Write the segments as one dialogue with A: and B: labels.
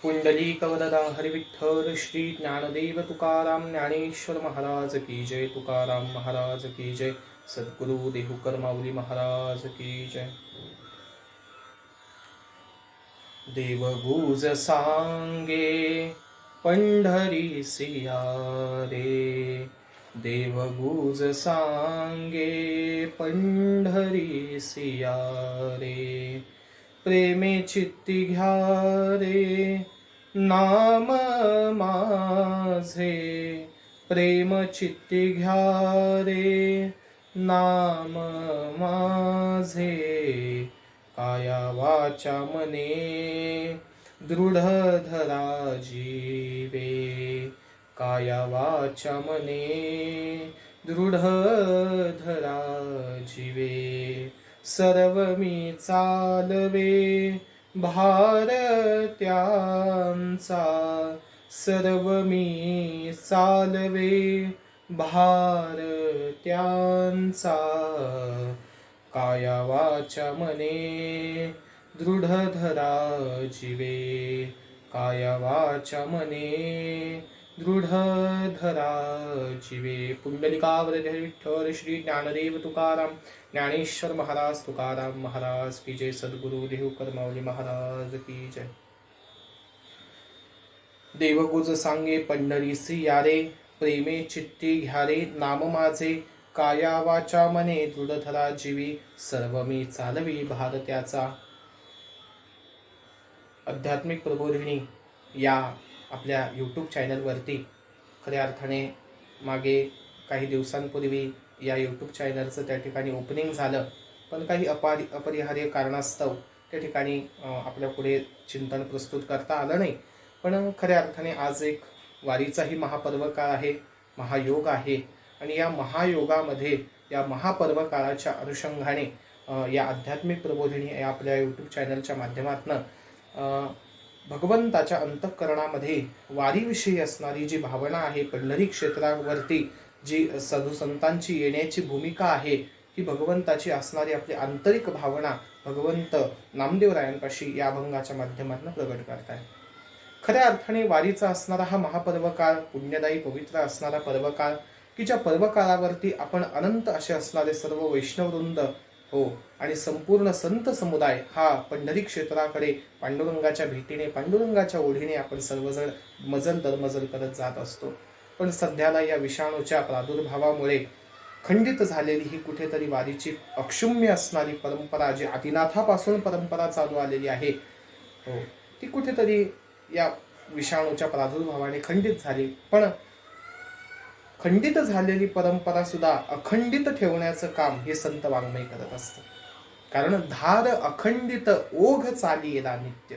A: पुंडलिक वरदा हरिविठ्ठल श्री ज्ञानदेव तुकाराम ज्ञानेश्वर महाराज की जय। तुकाराम महाराज की जय। सद्गुरु देहुकर माऊली महाराज की जय। देवगुज सांगे पंढरी सिया रे, देवगुज सांगे पंढरी सिया रे, प्रेमे चित्ती घ्या रे नाम माझे, प्रेम चित्ती घ्या रे नाम माझे, काया वाचा मने दृढ धरा जीवे, काया वाचा मने दृढ धरा जीवे, सर्व मी चालवे भारत्यांचा, सर्व मी चालवे भारत्यांचा, काया वाचा मने दृढ धरा जीवे, काया वाचा मने दृढ धरा जीवे। पुंडलिकावरद विठ्ठल श्री ज्ञानदेव तुकाराम ज्ञानेश्वर महाराज तुकाराम महाराज की जय। सद्गुरु देहुकर माऊली महाराज की जय। देवगुज सांगे पंढरीसी यारे, प्रेमे चित्ती घ्यारे नाम माझे, काया वाचा मने दृढ धरा जीवी, सर्व मी चालवी भारत्याचा। आध्यात्मिक प्रबोधिनी या आपल्या यूट्यूब चॅनलवरती खऱ्या अर्थाने मागे काही दिवसांपूर्वी या यूट्यूब चॅनलचं त्या ठिकाणी ओपनिंग झालं, पण काही अपरिहार्य कारणास्तव त्या ठिकाणी आपल्या पुढे चिंतन प्रस्तुत करता आलं नाही। पण खऱ्या अर्थाने आज एक वारीचाही महापर्व काळ आहे, महायोग आहे, आणि या महायोगामध्ये या महापर्व काळाच्या अनुषंगाने या आध्यात्मिक प्रबोधिनी या आपल्या यूट्यूब चॅनलच्या माध्यमातून भगवंताच्या अंतःकरणामध्ये वारीविषयी असणारी जी भावना आहे, पंढरी क्षेत्रावरती जी साधू संतांची येण्याची भूमिका आहे, ही भगवंताची असणारी आपली आंतरिक भावना भगवंत नामदेवरायांपाशी या अभंगाच्या माध्यमातून प्रगट करताय। खऱ्या अर्थाने वारीचा असणारा हा महापर्व काळ, पुण्यदायी पवित्र असणारा पर्व काळ, की ज्या पर्व काळावरती आपण अनंत असे असणारे सर्व वैष्णववृंद हो आणि संपूर्ण संत समुदाय हा पंढरी क्षेत्राकडे पांडुरंगाच्या भेटीने पांडुरंगाच्या ओढीने आपण सर्वजण मजल दरमजल करत जात असतो। पण सध्याला या विषाणूच्या प्रादुर्भावामुळे खंडित झालेली ही कुठेतरी वारीची अक्षुम्य असणारी परंपरा, जी आदिनाथापासून परंपरा चालू आलेली आहे, हो ती कुठेतरी या विषाणूच्या प्रादुर्भावाने खंडित झाली। पण खंडित झालेली परंपरा सुद्धा अखंडित ठेवण्याचं काम हे संत वाङ्मय करत असतं। कारण धार अखंडित ओघ चालीला नित्य,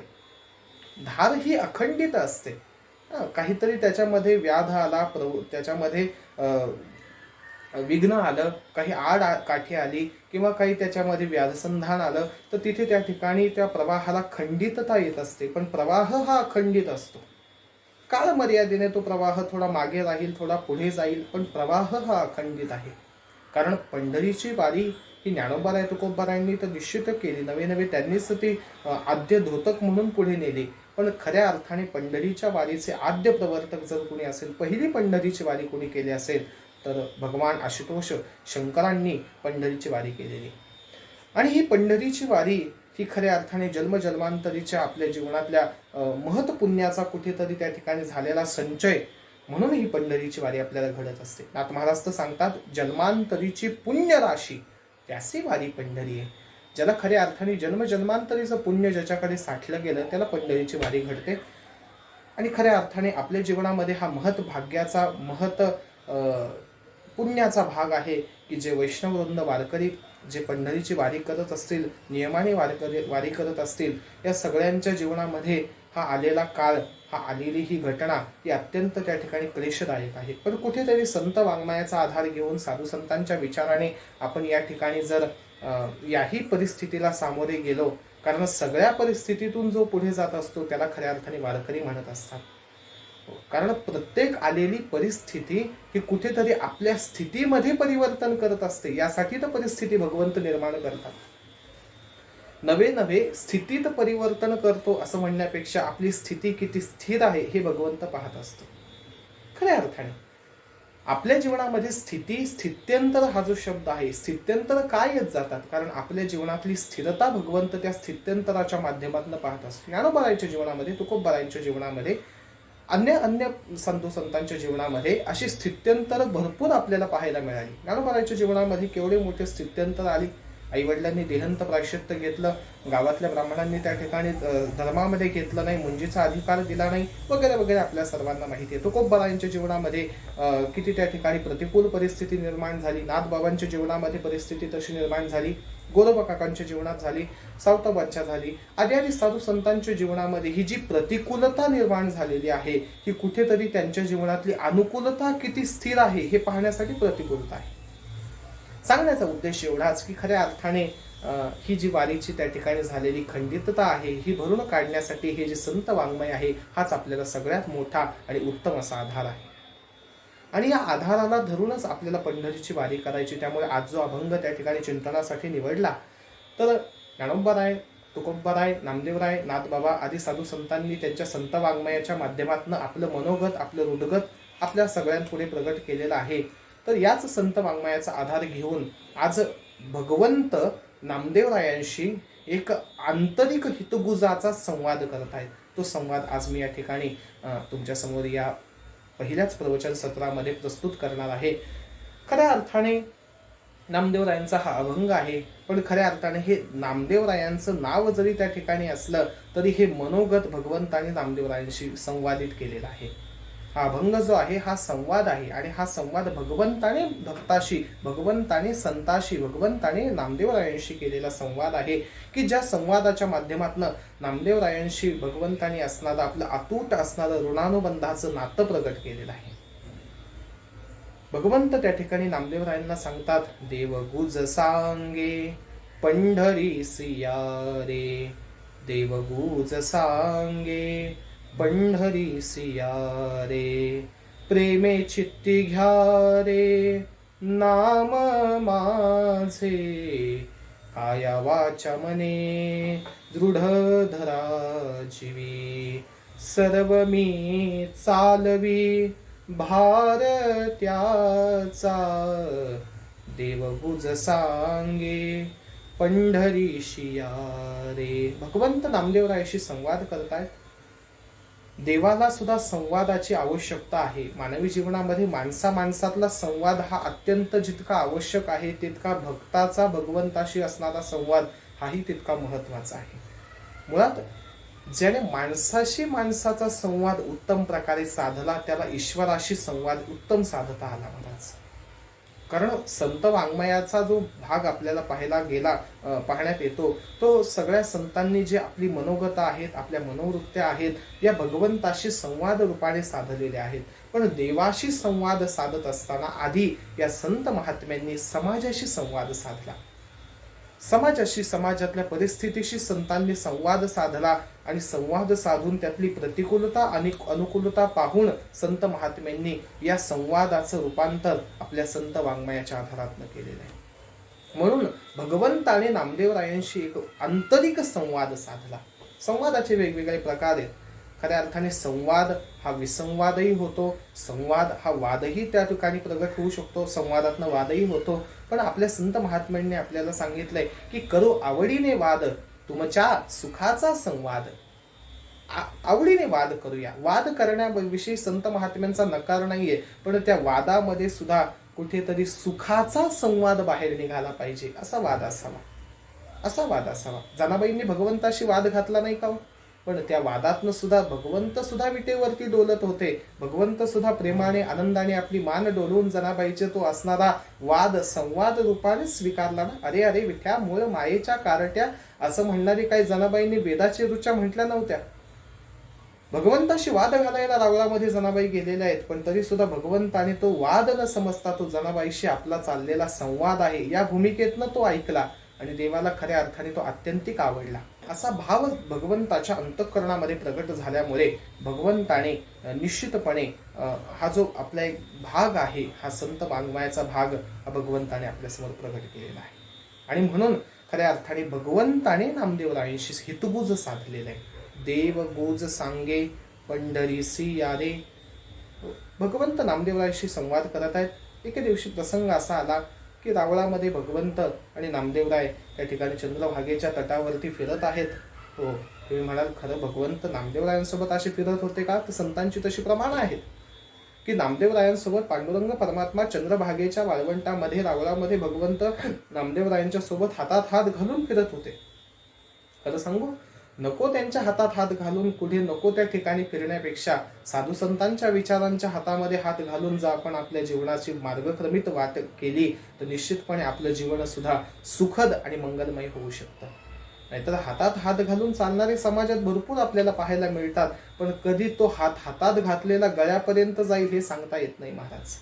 A: धार ही अखंडित असते। काहीतरी त्याच्यामध्ये व्याध आला, त्याच्यामध्ये विघ्न आलं, काही आड काठी आली किंवा काही त्याच्यामध्ये व्याधसंधान आलं, तर तिथे त्या ठिकाणी त्या प्रवाहाला खंडितता येत असते। पण प्रवाह हा अखंडित असतो। काळ मर्यादेने तो प्रवाह थोडा मागे राहील, थोडा पुढे जाईल, पण प्रवाह हा अखंडित आहे। कारण पंढरीची वारी ही ज्ञानोबाराय तुकोबारायांनी तर निश्चित केली, नवे नवे त्यांनीच ती आद्य धोतक म्हणून पुढे नेली। पण खऱ्या अर्थाने पंढरीच्या वारीचे आद्य प्रवर्तक जर कोणी असेल, पहिली पंढरीची वारी कोणी केली असेल, तर भगवान आशुतोष शंकरांनी पंढरीची वारी केलेली। आणि ही पंढरीची वारी ही खऱ्या अर्थाने जन्मजन्मांतरीच्या आपल्या जीवनातल्या महत्पुण्याचा कुठेतरी त्या ठिकाणी झालेला संचय म्हणून ही पंढरीची वारी आपल्याला घडत असते। नाथ महाराज तर सांगतात, जन्मांतरीची पुण्य राशी त्याची वारी पंढरी आहे। ज्याला खऱ्या अर्थाने जन्मजन्मांतरीचं पुण्य ज्याच्याकडे साठलं गेलं, त्याला पंढरीची वारी घडते। आणि खऱ्या अर्थाने आपल्या जीवनामध्ये हा महत भाग्याचा महत पुण्याचा भाग आहे की जे वैष्णववृंद वारकरी जे पंढरीची वारी करत असतील, नियमाने वारी करत असतील, या सगळ्यांच्या जीवनामध्ये हा आलेला काळ, हा आलेली ही घटना ही अत्यंत त्या ठिकाणी क्लेशदायक आहे। पण कुठेतरी संत वाङ्मयाचा आधार घेऊन साधू संतांच्या विचाराने आपण या ठिकाणी जर याही परिस्थितीला सामोरे गेलो, कारण सगळ्या परिस्थितीतून जो पुढे जात असतो त्याला खऱ्या अर्थाने वारकरी म्हणत असतात। कारण प्रत्येक आलेली परिस्थिती ही कुठेतरी आपल्या स्थितीमध्ये परिवर्तन करत असते, यासाठी तर परिस्थिती भगवंत निर्माण करतात। नवे नवे स्थितीत परिवर्तन करतो असं म्हणण्यापेक्षा आपली स्थिती किती स्थिर आहे हे भगवंत पाहत असतो. खऱ्या अर्थाने आपल्या जीवनामध्ये स्थिती, स्थित्यंतर हा जो शब्द आहे, स्थित्यंतर काय येत जातात, कारण आपल्या जीवनातली स्थिरता भगवंत त्या स्थित्यंतराच्या माध्यमातून पाहत असतो. ज्ञानोबारायांच्या जीवनामध्ये, तुकोबारायांच्या जीवनामध्ये, अन्य अन्य संतो संतांच्या जीवनामध्ये अशी स्थित्यंतर भरपूर आपल्याला पाहायला मिळाली. ज्ञानोबारायांच्या जीवनामध्ये केवढे मोठे स्थित्यंतर आली. आईवडिलांनी देहंत प्रायश्चित्त घेतलं, गावातल्या ब्राह्मणांनी त्या ठिकाणी धर्मामध्ये घेतलं नाही, मुंजीचा अधिकार दिला नाही, वगैरे वगैरे आपल्या सर्वांना माहिती आहे. तुकोबारायांच्या जीवनामध्ये किती त्या ठिकाणी प्रतिकूल परिस्थिती निर्माण झाली. नाथबाबांच्या जीवनामध्ये परिस्थिती तशी निर्माण झाली, गोरोबा काकांच्या जीवनात झाली, सावताबांच्या झाली, आदी साधू संतांच्या जीवनामध्ये ही जी प्रतिकूलता निर्माण झालेली आहे, ही कुठेतरी त्यांच्या जीवनातली अनुकूलता किती स्थिर आहे हे पाहण्यासाठी प्रतिकूलता आहे. सांगण्याचा उद्देश एवढाच की खऱ्या अर्थाने ही जी वारीची त्या ठिकाणी झालेली खंडितता आहे ही भरून काढण्यासाठी हे जे संत वाङ्मय आहे हाच आपल्याला सगळ्यात मोठा आणि उत्तम असा आधार आहे. आणि या आधाराला धरूनच आपल्याला पंढरीची वारी करायची. त्यामुळे आज जो अभंग त्या ठिकाणी चिंतनासाठी निवडला, तर ज्ञानोबाराय, तुकोबाराय, नामदेवराय, नाथबाबा आदी साधू संतांनी त्यांच्या संत वाङ्मयाच्या माध्यमातून आपलं मनोगत, आपलं हृदगत आपल्या सगळ्यांपुढे प्रगट केलेलं आहे. तर याच संत वाङ्मयाचा आधार घेऊन आज भगवंत नामदेवरायांशी एक आंतरिक हितगुजाचा संवाद करत आहेत. तो संवाद आज मी या ठिकाणी तुमच्यासमोर या पहिल्याच प्रवचन सत्रामध्ये प्रस्तुत करणार आहे. खऱ्या अर्थाने नामदेवरायांचा हा अभंग आहे, पण खऱ्या अर्थाने हे नामदेवरायांचं नाव जरी त्या ठिकाणी असलं तरी हे मनोगत भगवंताने नामदेवरायांशी संवादित केलेला आहे. हा अभंग जो आहे हा संवाद आहे, आणि हा संवाद भगवंताने भक्ताशी, भगवंताने संताशी, भगवंताने नामदेवरायांशी केलेला संवाद आहे, की ज्या संवादाच्या माध्यमातून नामदेवरायांशी भगवंताने असणारं आपलं अतूट असणारं ऋणानुबंधाचं नातं प्रगट केलेलं आहे. भगवंत त्या ठिकाणी नामदेवरायांना सांगतात, देवगुज सांगे पंढरी सिया रे, देवगुज सांगे पंढरी सिया रे, प्रेमे चित्ती घ्या रे नाम माझे, काया वाचा मने दृढ धरा जीवी, सर्व मी चालवी भारत्याचा, देवगुज सांगे पंढरी शिया रे. भगवंत नामदेवरायाशी संवाद करतायत. देवाला सुद्धा संवादाची आवश्यकता आहे. मानवी जीवनामध्ये माणसातला संवाद हा अत्यंत जितका आवश्यक आहे, तितका भक्ताचा भगवंताशी असणारा संवाद हाही तितका महत्वाचा आहे. मुळात ज्याने माणसाशी माणसाचा संवाद उत्तम प्रकारे साधला त्याला ईश्वराशी संवाद उत्तम साधता आला महाराज. कारण संत वाङ्मयाचा जो भाग आपल्याला पाहण्यात येतो, तो सगळ्या संतांनी जे आपली मनोगत आहेत, आपल्या मनोवृत्त्या आहेत, या भगवंताशी संवाद रूपाने साधलेल्या आहेत. पण देवाशी संवाद साधत असताना आधी या संत महात्म्यांनी समाजाशी संवाद साधला. समाजाशी, समाजातल्या परिस्थितीशी संतांनी संवाद साधला, आणि संवाद साधून त्यातली प्रतिकूलता आणि अनुकूलता पाहून संत महात्म्यांनी या संवादाचं रूपांतर आपल्या संत वाङ्मयाच्या आधारातून केलेलं आहे. म्हणून भगवंताने नामदेवरायांशी एक आंतरिक संवाद साधला. संवादाचे वेगवेगळे प्रकार आहेत. खऱ्या अर्थाने संवाद हा विसंवादही होतो, संवाद हा वादही त्या ठिकाणी प्रगट होऊ शकतो, संवादातनं वादही होतो. पण आपल्या संत महात्म्यांनी आपल्याला सांगितलंय की करू आवडीने वाद, तुमच्या सुखाचा संवाद. आवडीने वाद करूया. वाद करण्याविषयी संत महात्म्यांचा नकार नाहीये, पण त्या वादामध्ये सुद्धा कुठेतरी सुखाचा संवाद बाहेर निघाला पाहिजे, असा वाद असावा. जनाबाईंनी भगवंताशी वाद घातला नाही का, पण त्या वादातनं सुद्धा भगवंत सुद्धा विटेवरती डोलत होते. भगवंत सुद्धा प्रेमाने आनंदाने आपली मान डोलवून जनाबाईचे तो असणारा वाद संवाद रूपाने स्वीकारला ना. अरे अरे विठ्या मूळ मायेच्या कारट्या असं म्हणणारी काही जनाबाईंनी वेदाची रुचा म्हटल्या नव्हत्या. भगवंताशी वाद घालायला रावळामध्ये जनाबाई गेलेल्या आहेत, पण तरी सुद्धा भगवंताने तो वाद न समजता तो जनाबाईशी आपला चाललेला संवाद आहे या भूमिकेतनं तो ऐकला, आणि देवाला खऱ्या अर्थाने तो अत्यंतिक आवडला. असा भाव भगवंताच्या अंतःकरणामध्ये प्रगट झाल्यामुळे भगवंताने निश्चितपणे हा जो आपला एक भाग आहे, हा संत वाङ्मयाचा भाग हा भगवंताने आपल्यासमोर प्रगट केलेला आहे. आणि म्हणून खऱ्या अर्थाने भगवंताने नामदेवरायांशी हितगुज साधलेलं आहे. देव गुज सांगे पंढरीसी यारे. भगवंत नामदेवरायांशी संवाद करत आहेत. एके दिवशी प्रसंग असा आला की रावळामध्ये भगवंत आणि नामदेवराय त्या ठिकाणी चंद्रभागेच्या तटावरती फिरत आहेत. हो, तुम्ही म्हणाल खरं भगवंत नामदेवरायांसोबत असे फिरत होते का? तर संतांची तशी प्रमाणं आहेत की नामदेवरायांसोबत पांडुरंग परमात्मा चंद्रभागेच्या वाळवंटामध्ये रावळामध्ये भगवंत नामदेवरायांच्या सोबत हातात हात घालून फिरत होते. खरं सांगू, नको त्यांच्या हातात हात घालून कुठे नको त्या ठिकाणी फिरण्यापेक्षा साधू संतांच्या विचारांच्या हातामध्ये हात घालून जर आपण आपल्या जीवनाची मार्गक्रमित वाट केली तर निश्चितपणे आपलं जीवन सुद्धा सुखद आणि मंगलमय होऊ शकतं. नाहीतर हातात हात घालून चालणारे समाजात भरपूर आपल्याला पाहायला मिळतात, पण कधी तो हात हातात घातलेला गळ्यापर्यंत जाईल हे सांगता येत नाही महाराज.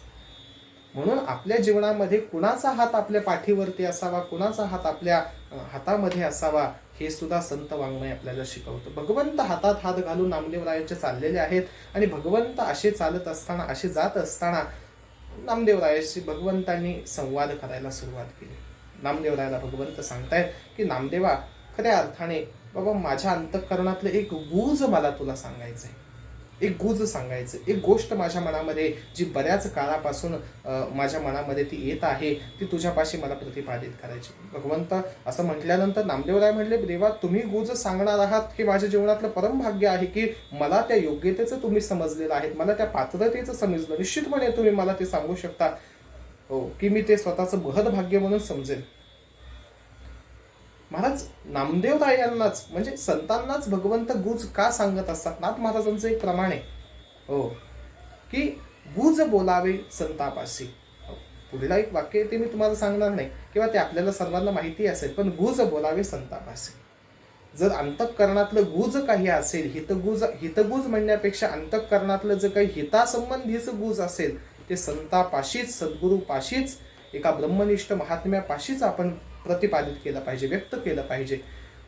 A: म्हणून आपल्या जीवनामध्ये कुणाचा हात आपल्या पाठीवरती असावा, कुणाचा हात आपल्या हातामध्ये असावा हे सुद्धा संत वाङ्मय आपल्याला शिकवतं. भगवंत हातात हात घालून नामदेवरायांचे चाललेले आहेत आणि भगवंत असे चालत असताना, असे जात असताना नामदेवरायांशी भगवंतांनी संवाद करायला सुरुवात केली. नामदेवरायाला भगवंत सांगतायत की नामदेवा, खऱ्या अर्थाने बाबा माझ्या अंतःकरणातलं एक गुज मला तुला सांगायचंय, एक गुज सांगायचं, एक गोष्ट माझ्या मनामध्ये जी बऱ्याच काळापासून माझ्या मनामध्ये ती येत आहे ती तुझ्यापाशी मला प्रतिपादित करायची. भगवंत असं म्हटल्यानंतर नामदेवराय म्हणले, देवा तुम्ही गुज सांगणार आहात हे माझ्या जीवनातलं परम भाग्य आहे की मला त्या योग्यतेचं तुम्ही समजलेलं आहे, मला त्या पात्रतेचं समजलं. निश्चितपणे तुम्ही मला ते सांगू शकता हो की मी ते स्वतःचं बृहद भाग्य म्हणून समजेल. महाराज नामदेवरायांनाच म्हणजे संतांनाच भगवंत गुज का सांगत असतात? नाथ महाराजांचं एक प्रमाण आहे हो की गुज बोलावे संतापाशी. पुढलं एक वाक्य ते मी तुम्हाला सांगणार नाही किंवा ते आपल्याला सर्वांना माहिती असेल, पण गुज बोलावे संतापाशी. जर अंतःकरणातलं गुज काही असेल, हितगुज म्हणण्यापेक्षा अंतःकरणातलं जे काही हितासंबंधीचं गुज असेल ते संतापाशीच, सद्गुरूपाशीच, एका ब्रह्मनिष्ठ महात्म्यापाशीच आपण प्रतिपादित केलं पाहिजे, व्यक्त केलं पाहिजे.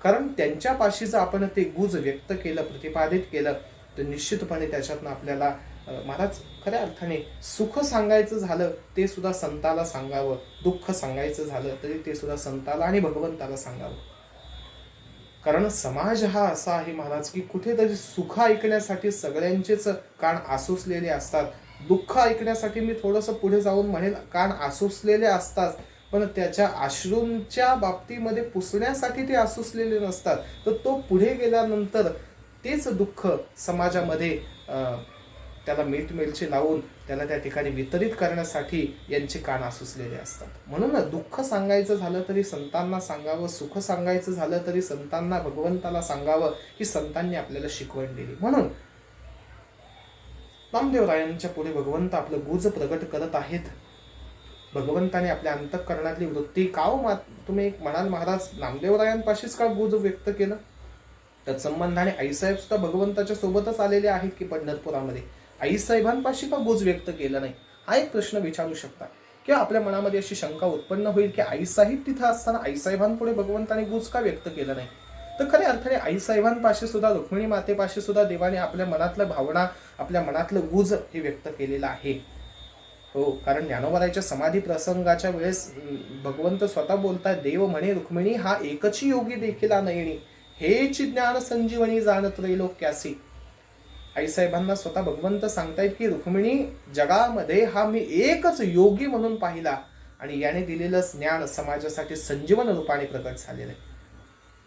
A: कारण त्यांच्यापाशी जर आपण ते गुज व्यक्त केलं, प्रतिपादित केलं तर निश्चितपणे त्याच्यातनं आपल्याला महाराज खऱ्या अर्थाने सुख सांगायचं झालं ते सुद्धा संताला सांगावं, दुःख सांगायचं झालं तरी ते सुद्धा संताला आणि भगवंताला सांगावं. कारण समाज हा असा आहे महाराज की कुठेतरी सुख ऐकण्यासाठी सगळ्यांचेच कान आसुसलेले असतात, दुःख ऐकण्यासाठी मी थोडंसं पुढे जाऊन म्हणेल कान आसुसलेले असतात, पण त्याच्या अश्रूंच्या बाबतीमध्ये पुसण्यासाठी ते आसुसलेले नसतात. तर तो पुढे गेल्यानंतर तेच दुःख समाजामध्ये त्याला मीठ मिरची लावून त्याला त्या ठिकाणी वितरित करण्यासाठी यांचे कान आसुसलेले असतात. म्हणून दुःख सांगायचं झालं तरी संतांना सांगावं, सुख सांगायचं झालं तरी संतांना, भगवंताला सांगावं ही संतांनी आपल्याला शिकवण दिली. म्हणून नामदेवरायांच्या पुढे भगवंत आपलं गुज प्रगट करत आहेत. भगवंताने आपल्या अंतःकरणातली वृत्ती का तुम्ही एक म्हणाल महाराज नामदेवरायांपाशीच का गुज व्यक्त केलं? तत्संबंधाने आईसाहेब सुद्धा भगवंताच्या सोबतच आलेले आहेत की पंढरपुरामध्ये, आईसाहेबांपाशी का गुज व्यक्त केलं नाही? हा एक प्रश्न विचारू शकता किंवा आपल्या मनामध्ये अशी शंका उत्पन्न होईल की आईसाहेब तिथं असताना आईसाहेबांपुढे भगवंताने गुज का व्यक्त केलं नाही? तर खऱ्या अर्थाने आईसाहेबांपाशी सुद्धा, रुक्मिणी मातेपाशी सुद्धा देवाने आपल्या मनातलं भावना, आपल्या मनातलं गुज हे व्यक्त केलेलं आहे हो. कारण ज्ञानोबारायच्या समाधी प्रसंगाच्या वेळेस भगवंत स्वतः बोलतात, देव म्हणे रुक्मिणी हा एकची योगी देखील नयनी, हेची ज्ञान संजीवनी जाण त्रैलोक्यासी. आईसाहेबांना स्वतः भगवंत सांगतायत की रुक्मिणी जगामध्ये हा मी एकच योगी म्हणून पाहिला आणि याने दिलेलं ज्ञान समाजासाठी संजीवन रूपाने प्रकट झालेलं आहे.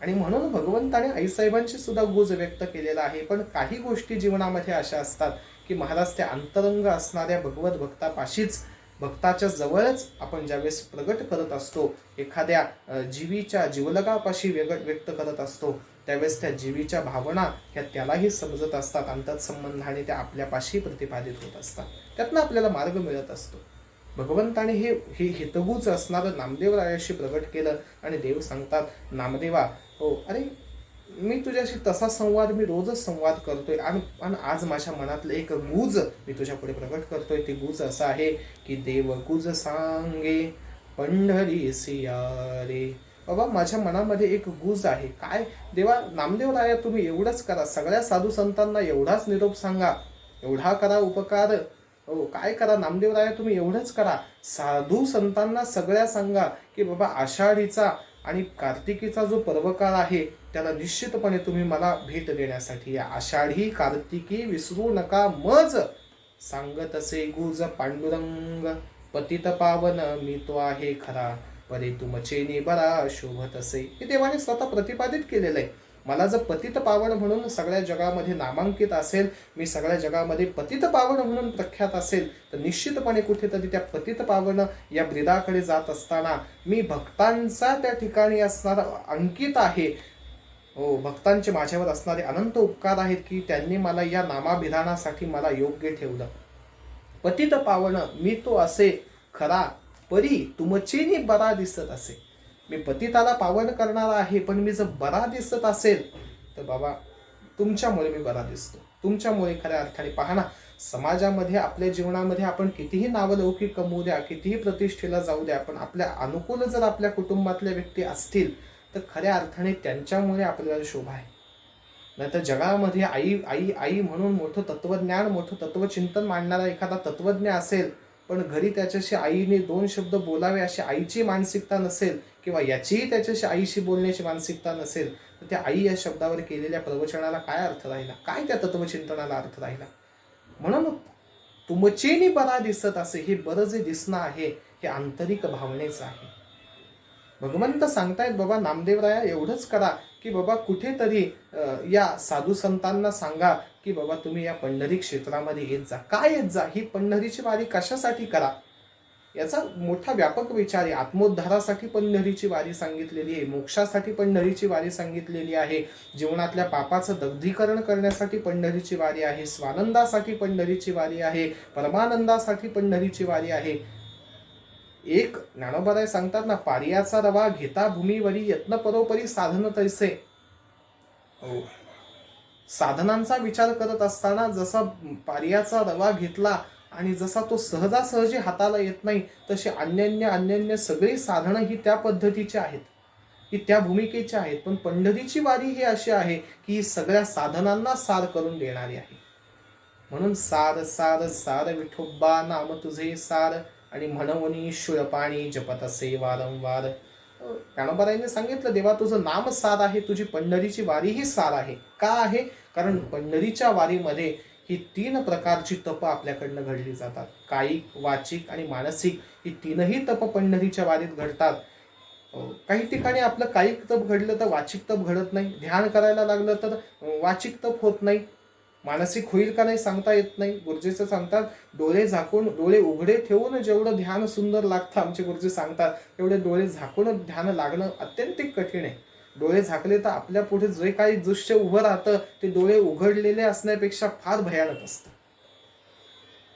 A: आणि म्हणून भगवंताने आईसाहेबांची सुद्धा गुज व्यक्त केलेला आहे. पण काही गोष्टी जीवनामध्ये अशा असतात की महाराज त्या अंतरंग असणाऱ्या भगवत भक्तापाशीच, भक्ताच्या जवळच आपण ज्यावेळेस प्रगट करत असतो, एखाद्या जीवीच्या जीवलगापाशी व्यक्त करत असतो, त्यावेळेस त्या जीवीच्या भावना ह्या त्यालाही समजत असतात, अंतःसंबंधाने त्या आपल्यापाशी प्रतिपादित होत असतात, त्यातनं आपल्याला मार्ग मिळत असतो. भगवंताने हे हितगुज असणारं नामदेवरायाशी प्रगट केलं आणि देव सांगतात, नामदेवा हो, अरे मी तुझ्याशी तसा संवाद मी रोजच संवाद करतोय आणि आज माझ्या मनातलं एक गुज मी तुझ्या पुढे प्रकट करतोय. ते गुज असं आहे की देव गुज सांगे पंढरीसी यारे. बाबा माझ्या मनामध्ये एक गुज आहे. काय देवा? नामदेवराया तुम्ही एवढंच करा, सगळ्या साधू संतांना एवढाच निरोप सांगा, एवढा करा उपकार हो. काय करा नामदेवराया तुम्ही एवढंच करा, साधू संतांना सगळ्या सांगा की बाबा आषाढीचा आणि कार्तिकीचा जो पर्वकाळ आहे त्याला निश्चितपणे तुम्ही मला भेट देण्यासाठी या. आषाढी कार्तिकी विसरू नका मज, सांगत असे गुज पांडुरंग. पतित पावन मी तो आहे खरा, परे तुमचे बरा शोभत असे. हे देवाने स्वतः प्रतिपादित केलेलं आहे. मला जर पतित पावन म्हणून सगळ्या जगामध्ये नामांकित असेल, मी सगळ्या जगामध्ये पतित पावन म्हणून प्रख्यात असेल, तर निश्चितपणे कुठेतरी त्या पतित पावन या ब्रिदाकडे जात असताना मी भक्तांचा त्या ठिकाणी असणारा अंकित आहे. हो, भक्तांचे माझ्यावर असणारे अनंत उपकार आहेत की त्यांनी मला या नामाभिधानासाठी मला योग्य ठेवलं. पतित पावन मी तो असे खरा, परी तुमचेनी बरा दिसत असे. मी पतिताला पावन करणारा आहे, पण मी जर बरा दिसत असेल तर बाबा तुमच्यामुळे मी बरा दिसतो. तुमच्यामुळे खऱ्या अर्थाने पहा ना, समाजामध्ये आपल्या जीवनामध्ये आपण कितीही नावलौकिक कमवू द्या, कितीही प्रतिष्ठेला जाऊ द्या, पण आपल्या अनुकूल जर आपल्या कुटुंबातल्या व्यक्ती असतील तर खऱ्या अर्थाने त्यांच्यामुळे आपल्याला शोभा आहे. नाहीतर जगामध्ये आई आई आई म्हणून मोठं तत्वज्ञान, मोठं तत्वचिंतन मांडणारा एखादा तत्वज्ञ असेल, पण घरी त्याच्याशी आईने 2 शब्द बोलावे अशी आईची मानसिकता नसेल, किंवा याचीही त्याच्याशी आईशी बोलण्याची मानसिकता नसेल, तर त्या आई या शब्दावर केलेल्या प्रवचनाला काय अर्थ राहिला, काय त्या तत्वचिंतनाला अर्थ राहिला. म्हणून तुमचेनी बरा दिसत असे, हे बरं जे दिसणं आहे हे आंतरिक भावनेचं आहे. भगवंत सांगतायत बाबा नामदेवराया एवढंच करा की बाबा कुठेतरी या साधू संतांना सांगा की बाबा तुम्ही या पंढरी क्षेत्रामध्ये येत जा. काय येत जा? ही पंढरीची वारी कशासाठी करा याचा मोठा व्यापक विचार आहे. आत्मोद्धारासाठी पंढरीची वारी सांगितलेली आहे, मोक्षासाठी पंढरीची वारी सांगितलेली आहे, जीवनातल्या पापाचं दग्धीकरण करण्यासाठी पंढरीची वारी आहे, स्वानंदासाठी पंढरीची वारी आहे, परमानंदासाठी पंढरीची वारी आहे. एक ज्ञानोबाराय सांगतात ना, पारियाचा रवा घेता भूमीवरी यत्न परोपरी साधन तैसे. हो, साधनांचा विचार करत असताना जसा पारियाचा रवा घेतला आणि जसा तो सहजासहजी हाताला येत नाही, तशी अन्य सगळी साधनं ही त्या पद्धतीची आहेत, ही त्या भूमिकेची आहेत. पण पंढरीची वारी ही अशी आहे की ही सगळ्या साधनांना सार करून देणारी आहे. म्हणून सार सार सार विठोबा नाम तुझे सार, आणि म्हणवनी शुळपाणी जपत असे वारंवार. ज्ञानोबारायांनी सांगितलं देवा तुझं नाम सार आहे, तुझी पंढरीची वारी ही सार आहे. का आहे? कारण पंढरीच्या वारीमध्ये ही 3 प्रकारची तप आपल्याकडनं घडली जातात. कायिक, वाचिक आणि मानसिक ही 3ही तप पंढरीच्या वारीत घडतात. काही ठिकाणी आपलं कायिक तप घडलं तर वाचिक तप घडत नाही, ध्यान करायला लागलं तर वाचिक तप होत नाही, मानसिक होईल का नाही सांगता येत नाही. गुरुजीचं सांगतात डोळे झाकून, डोळे उघडे ठेवून जेवढं ध्यान सुंदर लागतं, आमचे गुरुजी सांगतात तेवढे डोळे झाकून ध्यान लागणं अत्यंतिक कठीण आहे. डोळे झाकले तर आपल्या पुढे जे काही दृश्य उभं राहतं ते डोळे उघडलेले असण्यापेक्षा फार भयानक असतं.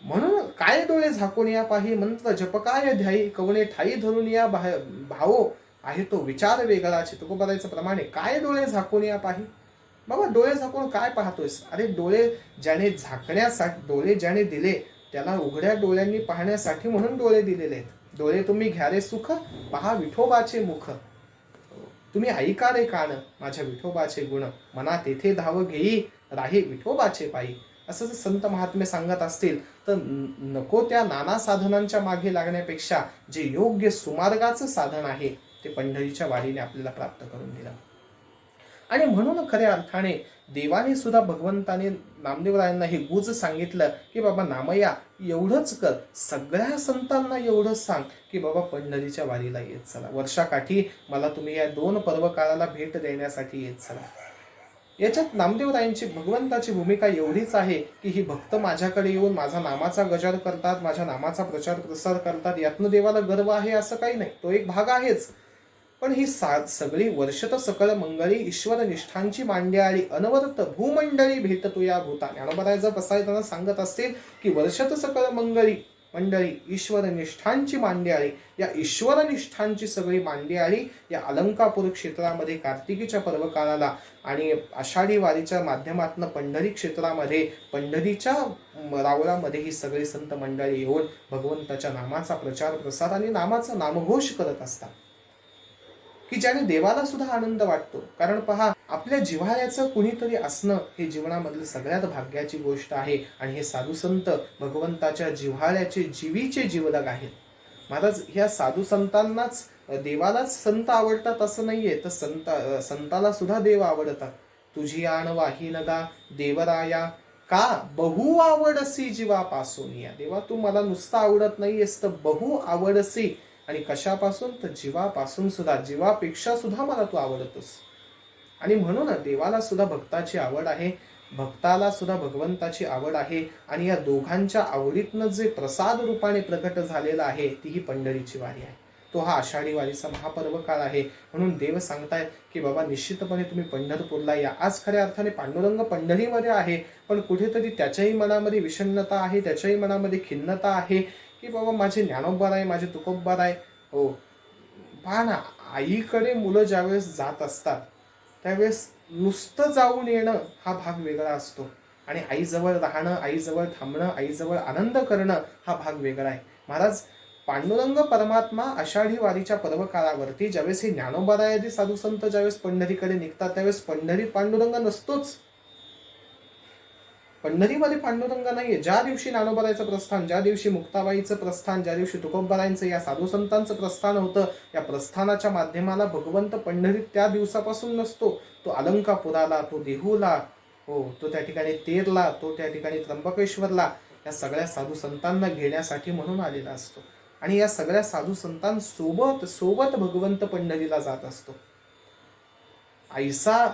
A: म्हणून काय डोळे झाकून या पाही, मंत्र जपकाय ध्यायी, कवणे ठाई धरून या भावो आहे तो विचार वेगळाचे. तुकोबारायचं प्रमाणे काय डोळे झाकून या पाही. बाबा डोळे झाकून काय पाहतोयस? अरे डोळे ज्याने झाकण्यासाठी, डोळे ज्याने दिले त्याला उघड्या डोळ्यांनी पाहण्यासाठी म्हणून डोळे दिलेले आहेत. डोळे तुम्ही घ्या रे सुख, पहा विठोबाचे मुख. तुम्ही ऐका रे कान, माझ्या विठोबाचे गुण, मना तेथे धाव घेई, राही विठोबाचे पायी. असं जर संत महात्मे सांगत असतील तर नको त्या नाना साधनांच्या मागे लागण्यापेक्षा जे योग्य सुमार्गाचं साधन आहे ते पंढरीच्या वारीने आपल्याला प्राप्त करून दिलं. आणि म्हणून खऱ्या अर्थाने देवाने सुद्धा भगवंताने नामदेवरायांना हे गुज सांगितलं की बाबा नामया एवढंच कर, सगळ्या संतांना एवढंच सांग की बाबा पंढरीच्या वारीला येत चला, वर्षाकाठी मला तुम्ही या 2 पर्वकाळाला भेट देण्यासाठी येत चला. याच्यात नामदेवरायांची भगवंताची भूमिका एवढीच आहे की ही भक्त माझ्याकडे येऊन माझा नामाचा गजर करतात, माझ्या नामाचा प्रचार प्रसार करतात, यातनं देवाला गर्व आहे असं काही नाही, तो एक भाग आहेच. पण ही सगळी वर्षत सकळ मंगळी ईश्वर निष्ठांची मांड्याळी, अनवरत भूमंडळी भेटतो या भूता. ज्ञानोबराय जर बसायला सांगत असतील की वर्षत सकळ मंगळी मंडळी ईश्वर निष्ठांची मांड्याळी, या ईश्वर निष्ठांची सगळी मांड्याळी या अलंकापूर क्षेत्रामध्ये कार्तिकीच्या पर्वकाळाला आणि आषाढी वारीच्या माध्यमातून पंढरी क्षेत्रामध्ये, पंढरीच्या रावळामध्ये ही सगळी संत मंडळी येऊन भगवंताच्या नामाचा प्रचार प्रसार आणि नामाचा नामघोष करत असतात की ज्याने देवाला सुद्धा आनंद वाटतो. कारण पहा, आपल्या जिव्हाळ्याचं कुणीतरी असणं हे जीवनामधली सगळ्यात भाग्याची गोष्ट आहे. आणि हे साधू संत भगवंताच्या जिव्हाळ्याचे जीवीचे जीवलग आहेत. महाराज ह्या साधू संतांनाच देवालाच संत आवडतात असं नाहीये, तर संताला सुद्धा देव आवडतात. तुझी आण वाहीनगा देवराया, का बहु आवडसी जीवापासून या. देवा तू मला नुसतं आवडत नाहीयेस, तर बहु आवडसी. आणि कशापासून? तर जीवापासून सुद्धा, जीवापेक्षा सुद्धा मला तू आवडतोस. आणि म्हणून देवाला सुद्धा भक्ताची आवड आहे, भक्ताला सुद्धा भगवंताची आवड आहे. आणि या दोघांच्या आवडीतनं जे प्रसाद रूपाने प्रकट झालेलं आहे, ती ही पंढरीची वारी आहे. तो हा आषाढी वारीचा महापर्व काळ आहे. म्हणून देव सांगताय की बाबा निश्चितपणे तुम्ही पंढरपूरला या. आज खऱ्या अर्थाने पांडुरंग पंढरीमध्ये आहे, पण कुठेतरी त्याच्याही मनामध्ये विषण्णता आहे, त्याच्याही मनामध्ये खिन्नता आहे की बाबा माझे ज्ञानोबा आहे, माझे तुकोबा आहे. हो, पहा ना, आईकडे मुलं ज्यावेळेस जात असतात त्यावेळेस नुसतं जाऊन येणं हा भाग वेगळा असतो, आणि आईजवळ राहणं, आईजवळ थांबणं, आईजवळ आनंद करणं हा भाग वेगळा आहे. महाराज पांडुरंग परमात्मा आषाढी वारीच्या पर्वकाळावरती ज्यावेळेस हे ज्ञानोबारायादी साधू संत ज्यावेळेस पंढरीकडे निघतात, त्यावेळेस पंढरीत पांडुरंग नसतोच. पंढरीमध्ये पांडुरंग नाहीये. ज्या दिवशी ज्ञानोबारायचं प्रस्थान, ज्या दिवशी मुक्ताबाईचं प्रस्थान, ज्या दिवशी तुकोबारायांचं, या साधू संतांचं प्रस्थान होतं, या प्रस्थानाच्या माध्यमाला भगवंत पंढरीत त्या दिवसापासून नसतो. तो अलंकापुराला, तो देहूला, हो, तो त्या ठिकाणी तेरला, तो त्या ठिकाणी त्र्यंबकेश्वरला या सगळ्या साधू संतांना घेण्यासाठी म्हणून आलेला असतो. आणि या सगळ्या साधू संतांसोबत सोबत भगवंत पंढरीला जात असतो. ऐसा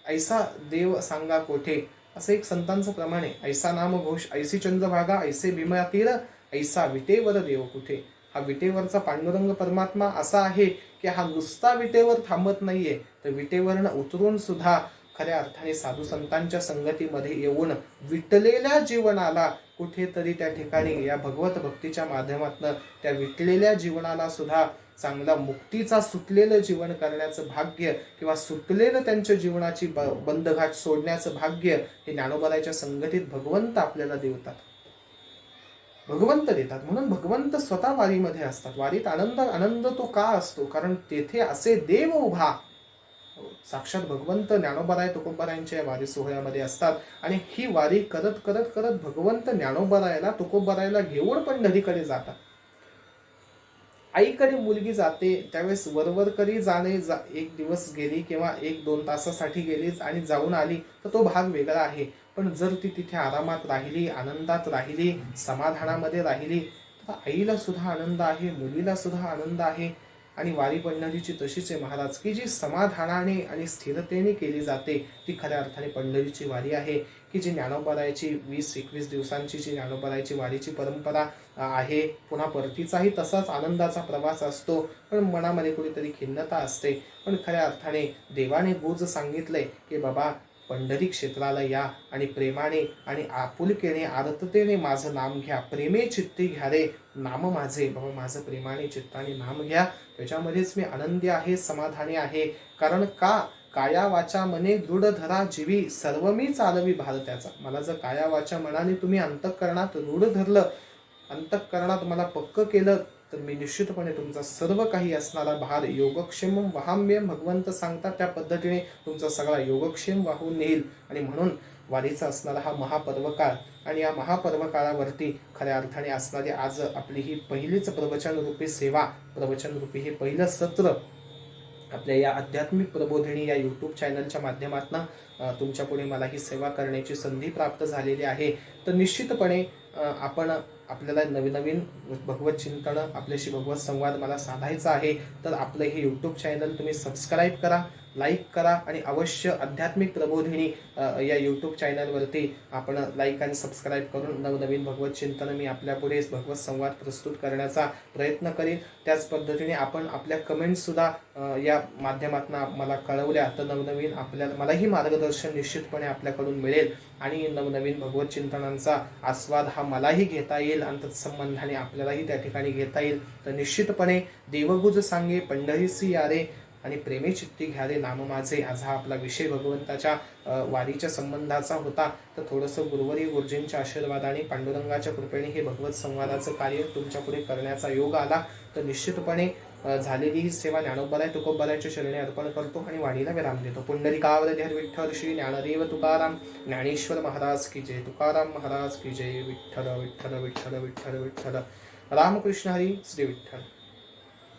A: ऐसा देव सांगा कोठे, असं एक संतांचं प्रमाण आहे. ऐसा नाम घोष ऐसी चंद्रभागा, ऐसे भीमा तीर, ऐसा विटेवर देव कुठे. हा विटेवरचा पांडुरंग परमात्मा असा आहे की हा नुसता विटेवर थांबत नाहीये, तर विटेवरनं उतरून सुद्धा खऱ्या अर्थाने साधू संतांच्या संगतीमध्ये येऊन विटलेल्या जीवनाला कुठेतरी त्या ठिकाणी या भगवत भक्तीच्या माध्यमातून त्या विटलेल्या जीवनाला सुद्धा चांगला मुक्तीचा सुटलेलं जीवन करण्याचं भाग्य, किंवा सुटलेलं त्यांच्या जीवनाची बंधघाट सोडण्याचं भाग्य हे ज्ञानोबारायच्या संगतीत भगवंत आपल्याला देतात, भगवंत देतात. म्हणून भगवंत स्वतः वारीमध्ये असतात. वारीत आनंद तो का असतो? कारण तेथे असे देव उभा, साक्षात भगवंत ज्ञानोबाराय तुकोबारायांच्या या वारी सोहळ्यामध्ये असतात. आणि ही वारी करत करत करत भगवंत ज्ञानोबारायला तुकोबारायला घेऊन पंढरीकडे जातात. आईकडे मुलगी जाते त्यावेळेस वरवरकरी जाणे, एक दिवस गेली किंवा 1-2 तासासाठी गेली आणि जाऊन आली, तर तो भाग वेगळा आहे. पण जर ती तिथे आरामात राहिली, आनंदात राहिली, समाधानामध्ये राहिली, तर आईला सुद्धा आनंद आहे, मुलीला सुद्धा आनंद आहे. आणि वारी पंढरीची तशीच आहे महाराज, की जी समाधानाने आणि स्थिरतेने केली जाते, ती खऱ्या अर्थाने पंढरीची वारी आहे. की जी ज्ञानोबारायची 20-21 दिवसांची जी ज्ञानोबारायची वारीची परंपरा आहे, पुन्हा परतीचाही तसाच आनंदाचा प्रवास असतो, पण मनामध्ये कुठेतरी खिन्नता असते. पण खऱ्या अर्थाने देवाने गुज सांगितलंय की बाबा पंढरी क्षेत्राला या आणि प्रेमाने आणि आपुलकेने आर्ततेने माझं नाम घ्या. प्रेमे चित्ती घ्या रे नाम माझे. बाबा माझं प्रेमाने चित्ताने नाम घ्या, त्याच्यामध्येच मी आनंदी आहे, समाधानी आहे. कारण का? काया वाचा मने दृढ धरा जीवी, सर्व मी चालवी भारताचा. मला जर काया वाचा मनाने तुम्ही अंतःकरणात दृढ धरलं, अंतःकरणात मला पक्क केलं, तर मी निश्चितपणे तुमचा सर्व काही असणारा भार योगक्षेम वहाम्यम, भगवंत सांगतात त्या पद्धतीने तुमचा सगळा योगक्षेम वाहून नेईल. आणि म्हणून वारीचा असणारा हा महापर्व काळ, आणि या महापर्व काळावरती खऱ्या अर्थाने असणारी आज आपली ही पहिलीच प्रवचनरूपी सेवा, प्रवचनरूपी हे पहिलं सत्र आपल्या या आध्यात्मिक प्रबोधिनी या यूट्यूब चॅनलच्या माध्यमातून तुमच्या पुढे मला ही सेवा करण्याची संधी प्राप्त झालेली आहे. तर निश्चितपणे आपण आपल्याला नवीन भगवत चिंतन, आपल्याशी भगवत संवाद मला साधायचा आहे, तर आपलं हे यूट्यूब चॅनल तुम्ही सबस्क्राईब करा, लाईक करा, आणि अवश्य आध्यात्मिक प्रबोधिनी या यूट्यूब चॅनलवरती आपण लाईक आणि सबस्क्राईब करून नवनवीन भगवत चिंतन मी आपल्यापुढे भगवत संवाद प्रस्तुत करण्याचा प्रयत्न करेन. त्याच पद्धतीने आपण आपल्या कमेंट्ससुद्धा या माध्यमातून मला कळवल्या तर नवनवीन मलाही मार्गदर्शन निश्चितपणे आपल्याकडून मिळेल, आणि नवनवीन भगवत चिंतनांचा आस्वाद हा मलाही घेता येईल, आणि तत्संबंधाने आपल्यालाही त्या ठिकाणी घेता येईल. तर निश्चितपणे देवगुज सांगे पंढरीसी यारे, आणि प्रेमे चित्ती घ्या रे नाम माझे. आज हा आपला विषय भगवंताच्या वारीच्या संबंधाचा होता. तर थोडंसं गुरुवरी गुरुजींच्या आशीर्वादाने, पांडुरंगाच्या कृपेने हे भगवत संवादाचं कार्य तुमच्या पुढे करण्याचा योग आला. तर निश्चितपणे झालेली ही सेवा ज्ञानोबाराय तुकोबारायच्या चरणी अर्पण करतो आणि वाणीला विराम देतो. पुंडलिकावरधर विठ्ठल श्री ज्ञानदेव तुकाराम ज्ञानेश्वर महाराज की जय. तुकाराम महाराज की जय. विठ्ठल विठ्ठल विठ्ठल विठ्ठल विठ्ठल. रामकृष्ण हरी. श्री विठ्ठल.